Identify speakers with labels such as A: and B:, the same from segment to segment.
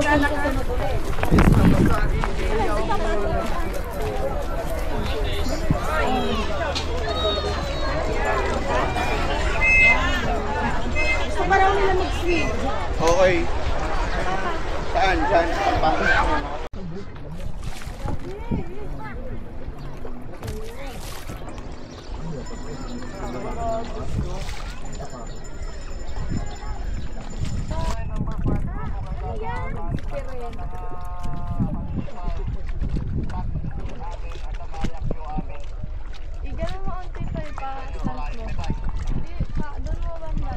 A: Gusto pa raw nila mag-sweet.
B: Okay. Saan? Saan? Saan?
A: Igano mo ang tipo pa stand mo. Doon mo banda.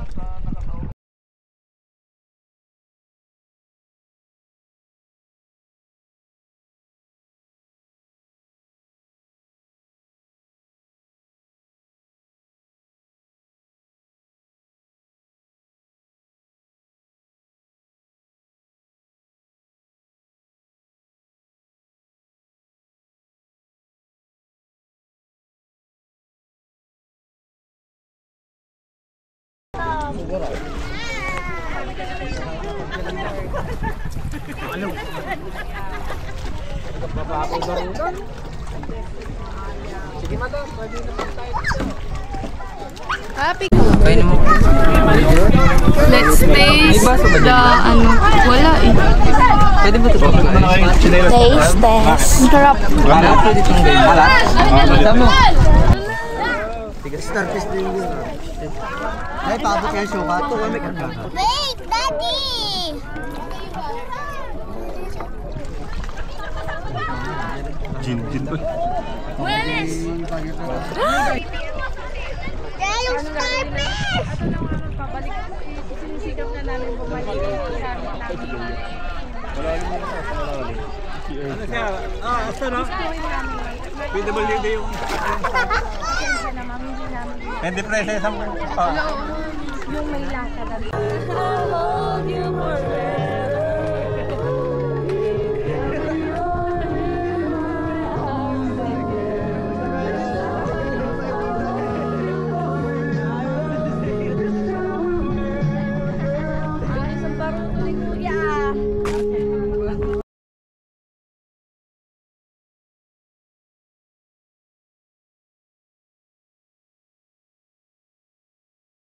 C: Ano? Babako garudan. Sige madam, pwede na pa tayo dito.
A: Happy. Let's taste the wala eh.
C: Pwede ba ito?
A: Taste test. Sarap.
C: Wala pwede itong game. Wala? Wala mo.
B: Starfish din yun. Ay, paabot kayo show ka. Ito, may kanta.
A: Wait, Daddy!
B: Gin ba?
A: Willis! Kaya yung starfish! Pabalik. Sinisigap na namin bumalik.
B: Ano siya? Asa na? PWD yung... Hindi presya sa mga...
A: Yung may lasa. I love you forever.